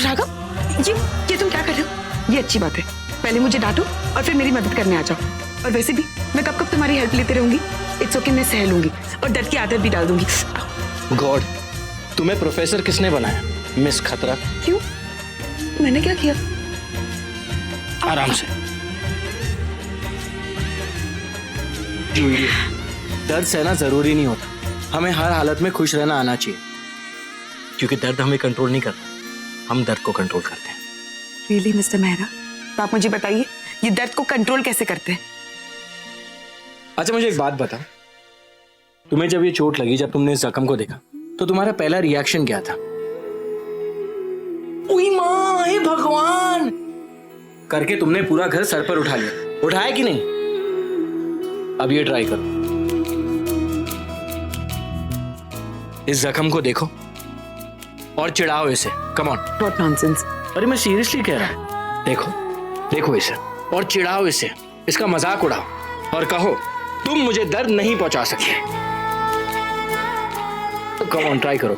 राघव, ये तुम क्या कर रहे हो? ये अच्छी बात है। पहले मुझे डांटो और फिर मेरी मदद करने आ जाओ। और वैसे भी मैं कब कब तुम्हारी हेल्प लेते रहूंगी। इट्स ओके, मैं सह लूंगी और दर्द की आदत भी डाल दूंगी। गॉड, तुम्हें प्रोफेसर किसने बनाया? मिस खतरा। क्यों? मैंने क्या किया? आराम से। जूही, दर्द सहना जरूरी नहीं होता, हमें हर हालत में खुश रहना आना चाहिए, क्योंकि दर्द हमें कंट्रोल नहीं करता, हम दर्द को कंट्रोल करते हैं। रियली मिस्टर मेहरा, तो आप मुझे बताइए ये दर्द को कंट्रोल कैसे करते हैं? अच्छा मुझे एक बात बता, तुम्हें जब ये चोट लगी, जब तुमने इस जख्म को देखा, तो तुम्हारा पहला रिएक्शन क्या था? ओए माँ, हे भगवान करके तुमने पूरा घर सर पर उठा लिया, उठाया कि नहीं? अब ये ट्राई करो, इस जख्म को देखो और चिढ़ाओ इसे। Come on. What nonsense. अरे मैं सीरियसली कह रहा हूं, देखो देखो इसे और चिढ़ाओ इसे, इसका मजाक उड़ाओ और कहो तुम मुझे दर्द नहीं पहुंचा सकते। तो कम ऑन, ट्राई करो।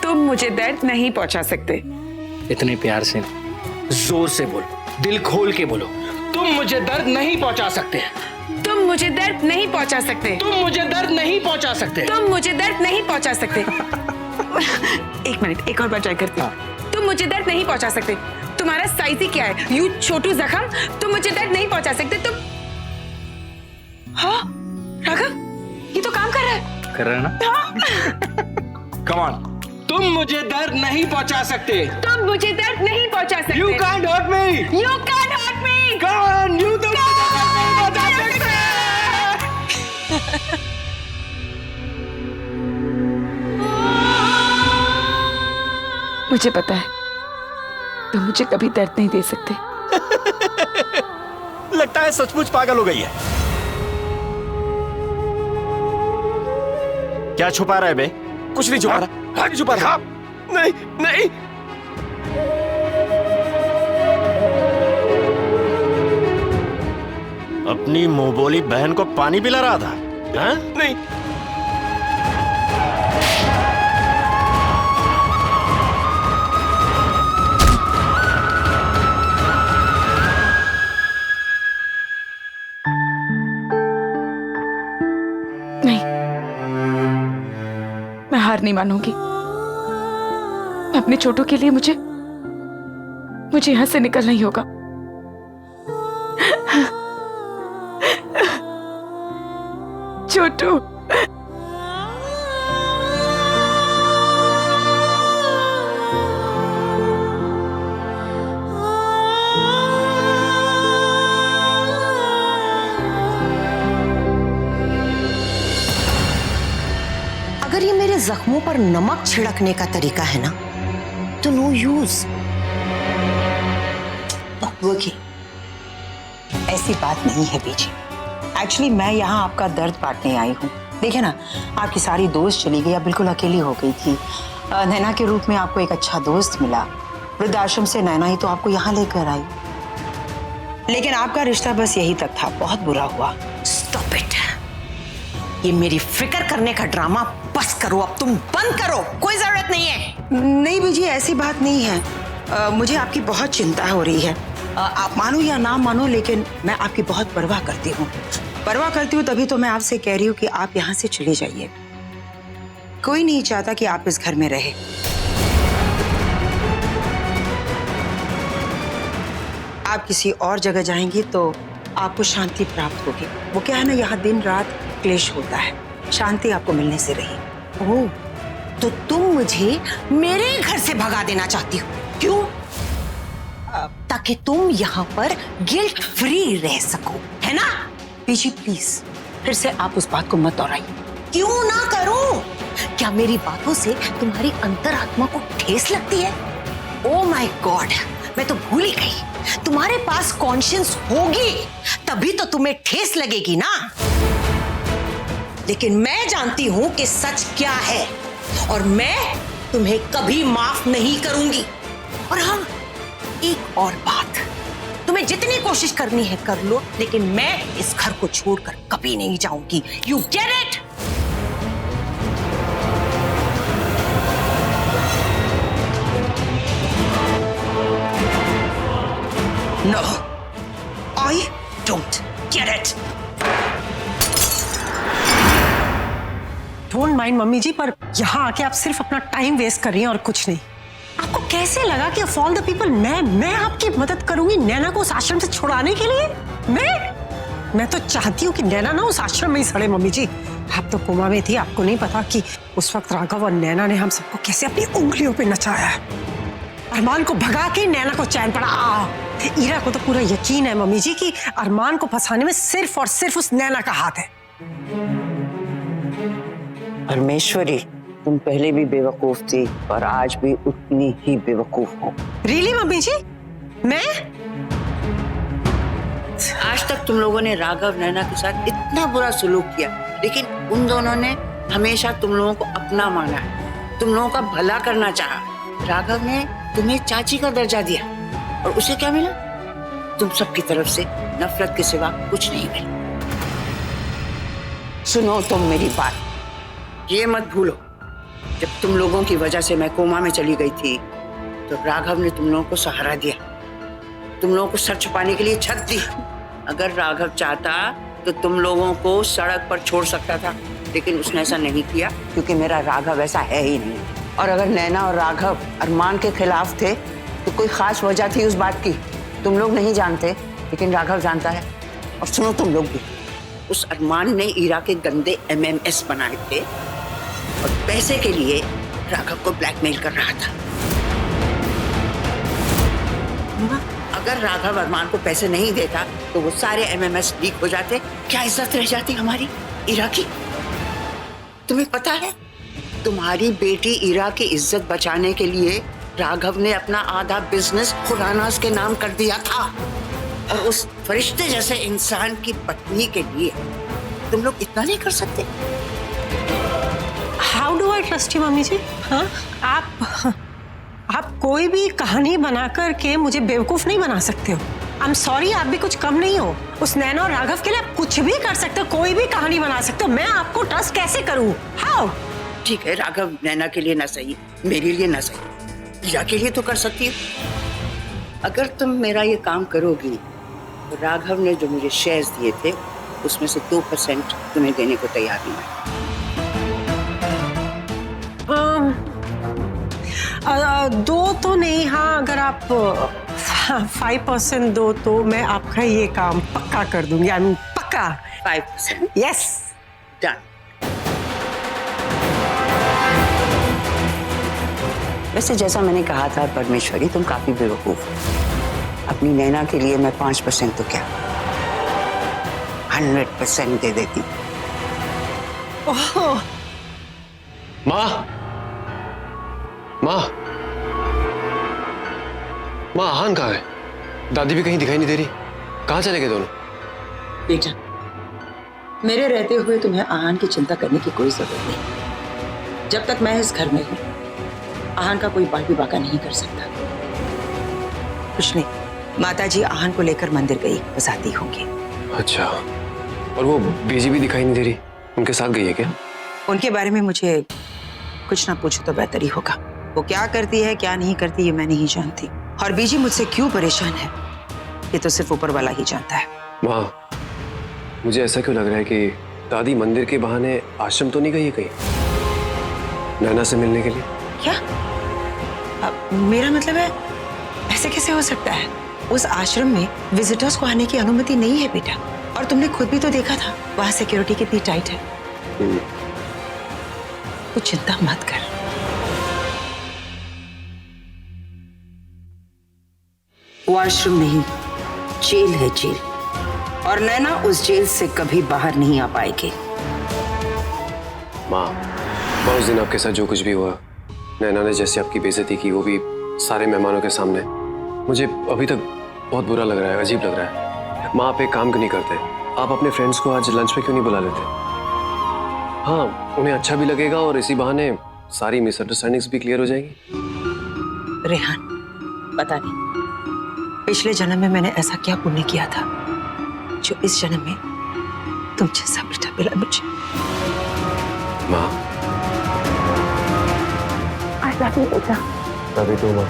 तुम मुझे दर्द नहीं पहुंचा सकते। इतने प्यार से, जोर से बोलो, दिल खोल के बोलो, तुम मुझे दर्द नहीं पहुंचा सकते। तुम मुझे दर्द नहीं पहुंचा सकते। तुम मुझे दर्द नहीं पहुंचा सकते। तुम मुझे दर्द नहीं पहुंचा सकते। एक मिनट, एक और बार ट्राई करती हूँ। तुम मुझे दर्द नहीं पहुंचा सकते। तुम्हारा साइज ही क्या है, यू छोटू जख्म। तुम मुझे दर्द नहीं पहुंचा सकते। तुम, हाँ राघव, ये तो काम कर रहा है। कर रहा है ना? कम ऑन, तुम मुझे दर्द नहीं पहुंचा सकते। तुम मुझे दर्द नहीं पहुंचा सकते। You can't hurt me. You can't hurt me. Come on, you तुम मुझे दर्द नहीं पहुंचा सकते। मुझे पता है तुम मुझे कभी दर्द नहीं दे सकते। लगता है सचमुच पागल हो गई है। क्या छुपा रहा है बे? कुछ नहीं छुपा रहा। नहीं छुपा रहा। नहीं नहीं। अपनी मुंह बोली बहन को पानी पिला रहा था? हाँ? नहीं। नहीं, मैं हार नहीं मानूंगी। अपने छोटू के लिए मुझे यहां से निकलना ही होगा। छोटू, अगर ये मेरे जख्मों पर नमक छिड़कने का तरीका है ना, तो नो यूज। वकील, ऐसी बात नहीं है बीजी। एक्चुअली मैं यहाँ आपका दर्द बांटने आई हूँ। देखिए ना, आपकी सारी दोस्त चली गई, अब बिल्कुल अकेली हो गई थी। नैना के रूप में आपको एक अच्छा दोस्त मिला। वृद्धाश्रम से नैना ही तो आपको यहाँ लेकर आई, लेकिन आपका रिश्ता बस यही तक था। बहुत बुरा हुआ। Stop it. ये मेरी फिक्र करने का ड्रामा बस करो, अब तुम बंद करो। कोई जरूरत नहीं है। नहीं बीजी, ऐसी बात नहीं है। मुझे आपकी बहुत चिंता हो रही है। आप मानो या ना मानो, लेकिन मैं आपकी बहुत परवाह करती हूँ। परवाह करती हूँ तभी तो मैं आपसे कह रही हूँ कि आप यहाँ से चले जाइए। कोई नहीं चाहता कि आप इस घर में रहे। आप किसी और जगह जाएंगी तो आपको शांति प्राप्त होगी। वो क्या है ना, यहाँ दिन रात क्लेश होता है, शांति आपको मिलने से रही। ओह, तो तुम मुझे मेरे घर से भगा देना चाहती हो? क्यों? ताकि तुम यहाँ पर गिल्ट फ्री रह सको, है ना? पीछी प्लीज, फिर से आप उस बात को मत दोहराइए। क्यों ना करूं? क्या मेरी बातों से तुम्हारी अंतरात्मा को ठेस लगती है? ओह माय गॉड, मैं तो भूल ही गई। तुम्हारे पास कॉन्शियंस होगी तभी तो तुम्हें ठेस लगेगी ना। लेकिन मैं जानती हूं कि सच क्या है, और मैं तुम्हें कभी माफ नहीं करूंगी। और हाँ, एक और बात, तुम्हें जितनी कोशिश करनी है कर लो, लेकिन मैं इस घर को छोड़कर कभी नहीं जाऊंगी। You get it? No, I don't get it. Don't mind mummy ji, पर यहाँ आके आप सिर्फ अपना टाइम वेस्ट कर रही हैं और कुछ नहीं। आपको कैसे लगा कि ऑफ ऑल द पीपल मैं आपकी मदद करूंगी नैना को उस आश्रम से छुड़ाने के लिए? मैं तो चाहती हूँ कि नैना ना उस आश्रम में ही सड़े मम्मी जी। आप तो कोमा में थी, आपको नहीं पता कि उस वक्त राघव और नैना ने हम सबको कैसे अपनी उंगलियों पे नचाया है। अरमान को भगा के नैना को चैन पड़ा। ईरा को तो पूरा यकीन है मम्मी जी कि अरमान को फंसाने में सिर्फ और सिर्फ उस नैना का हाथ है। परमेश्वरी, तुम पहले भी बेवकूफ थी और आज भी उतनी ही बेवकूफ हो। रियली मम्मी जी? मैं आज तक तुम लोगों ने राघव नैना के साथ इतना बुरा सलूक किया, लेकिन उन दोनों ने हमेशा तुम लोगों को अपना माना है, तुम लोगों का भला करना चाहा। राघव ने तुम्हें चाची का दर्जा दिया और उसे क्या मिला? तुम सबकी तरफ से नफरत के सिवा कुछ नहीं मिला। सुनो तुम मेरी बात, ये मत भूलो, जब तुम लोगों की वजह से मैं कोमा में चली गई थी तो राघव ने तुम लोगों को सहारा दिया, तुम लोगों को सर छुपाने के लिए छत दी। अगर राघव चाहता तो तुम लोगों को सड़क पर छोड़ सकता था, लेकिन उसने ऐसा नहीं किया क्योंकि मेरा राघव ऐसा है ही नहीं। और अगर नैना और राघव अरमान के खिलाफ थे तो कोई खास वजह थी उस बात की, तुम लोग नहीं जानते, लेकिन राघव जानता है। और सुनो तुम लोग भी, उस अरमान ने ईरा के गंदे MMS बनाए थे और पैसे के लिए राघव को ब्लैकमेल कर रहा था। अगर राघव अरमान को पैसे नहीं देता तो वो सारे MMS लीक हो जाते, क्या इज्जत रह जाती हमारी ईरा की? तुम्हें पता है, तुम्हारी बेटी ईरा की इज्जत बचाने के लिए राघव ने अपना आधा बिजनेस खुरानास के नाम कर दिया था, और उस फरिश्ते जैसे इंसान की पत्नी के लिए तुम लोग इतना नहीं कर सकते? How do I trust you mummy ji? हाँ, आप कोई भी कहानी बनाकर के मुझे बेवकूफ नहीं बना सकते हो। आई एम सॉरी, आप भी कुछ कम नहीं हो। उस नैना और राघव के लिए आप कुछ भी कर सकते हो, कोई भी कहानी बना सकते हो। मैं आपको ट्रस्ट कैसे करूं? हाउ? ठीक है, राघव नैना के लिए ना सही, मेरे लिए ना सही, ईरा के लिए तो कर सकती हो। अगर तुम मेरा ये काम करोगी तो राघव ने जो मुझे शेयर्स दिए थे उसमें से 2% तुम्हें देने को तैयार हूं मैं। 2 तो नहीं, हाँ अगर आप 5% दो तो मैं आपका ये काम पक्का कर दूंगी। आई मीन पक्का 5%? Yes, done. वैसे जैसा मैंने कहा था परमेश्वरी, तुम काफी बेवकूफ हो। अपनी नैना के लिए मैं 5% तो क्या 100% दे देती। ओह माँ, माँ, माँ, आहान कहाँ है? दादी भी कहीं दिखाई नहीं दे रही, कहाँ चले गए दोनों? बेटा, मेरे रहते हुए तुम्हें आहान की चिंता करने की कोई जरूरत नहीं। जब तक मैं इस घर में हूं, आहान का कोई बाकी बाका नहीं कर सकता। कुछ नहीं, माताजी आहान को लेकर मंदिर गई, बस आती होंगी। अच्छा, और वो बीजी भी दिखाई नहीं दे रही, उनके साथ गई है क्या? उनके बारे में मुझे कुछ ना पूछो तो बेहतर ही होगा। वो क्या करती है क्या नहीं करती ये मैं नहीं जानती, और बीजी मुझसे क्यों परेशान है ये तो सिर्फ ऊपर वाला ही जानता है। माँ, मुझे ऐसा क्यों लग रहा है कि दादी मंदिर के बहाने आश्रम तो नहीं गई है कहीं नैना से मिलने के लिए? क्या? मेरा मतलब है, ऐसे कैसे हो सकता है? उस आश्रम में विजिटर्स को आने की अनुमति नहीं है बेटा, और तुमने खुद भी तो देखा था वहां सिक्योरिटी कितनी टाइट है। तू चिंता मत कर। वो आश्रम नहीं, जेल है जेल, और नैना उस जेल से कभी बाहर नहीं आ पाएगी। माँ, उस दिन आपके साथ जो कुछ भी हुआ, नैना ने जैसे आपकी बेइज्जती की, वो भी सारे मेहमानों के सामने, मुझे अभी तक बहुत बुरा लग रहा है, अजीब लग रहा है। माँ, आप एक काम क्यों नहीं करते? आप अपने फ्रेंड्स को आज लंच पे क्यों नहीं बुला लेते? हाँ, उन्हें अच्छा भी लगेगा और इसी बहाने सारी मिसअंडरस्टैंडिंग्स भी क्लियर हो जाएंगी। रेहान, पता नहीं पिछले जन्म में मैंने ऐसा क्या पुण्य किया था जो इस जन्म में तुम जैसा बेटा मिला मुझे। माँ, आई लव यू बेटा। तभी तो माँ।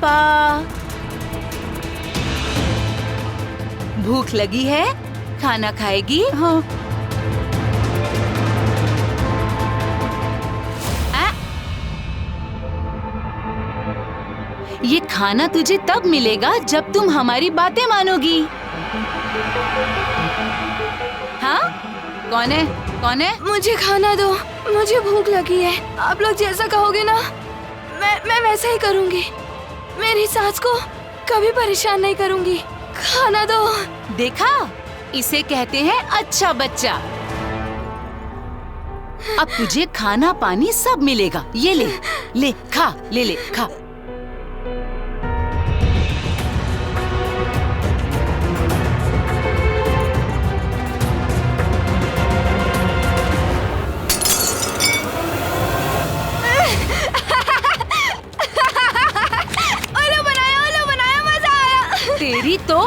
पापा। भूख लगी है? खाना खाएगी? हाँ। ये खाना तुझे तब मिलेगा जब तुम हमारी बातें मानोगी। हाँ? कौन है? कौन है? मुझे खाना दो, मुझे भूख लगी है। आप लोग जैसा कहोगे ना, मैं वैसा ही करूंगी। मेरी सास को कभी परेशान नहीं करूंगी। खाना दो। देखा, इसे कहते हैं अच्छा बच्चा। अब तुझे खाना पानी सब मिलेगा। ये ले, ले खा, ले खा। ओलो बनाया, मजा आया। तेरी तो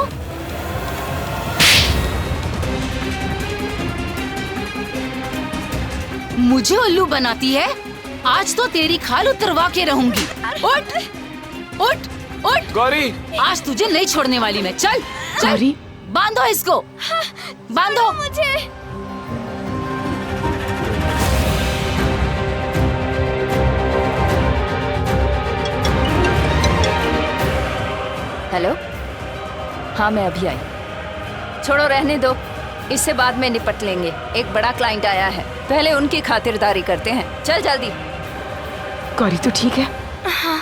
मुझे उल्लू बनाती है। आज तो तेरी खाल उतरवा के रहूंगी। उठ, उठ, उठ। गौरी, आज तुझे नहीं छोड़ने वाली मैं। चल, चल। गौरी, बांधो इसको, बांधो। मुझे हेलो, हाँ मैं अभी आई। छोड़ो, रहने दो, इससे बाद में निपट लेंगे। एक बड़ा क्लाइंट आया है, पहले उनकी खातिरदारी करते हैं। चल जल्दी। गौरी तो ठीक है? हाँ।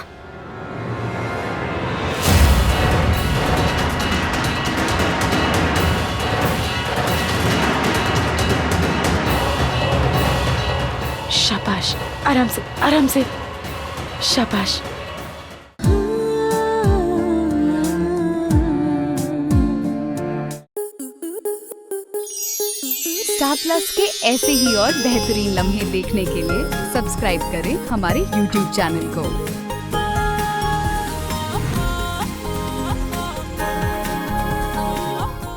शाबाश, आराम से, आराम से। शाबाश। स्टार प्लस के ऐसे ही और बेहतरीन लम्हे देखने के लिए सब्सक्राइब करें हमारे YouTube चैनल को।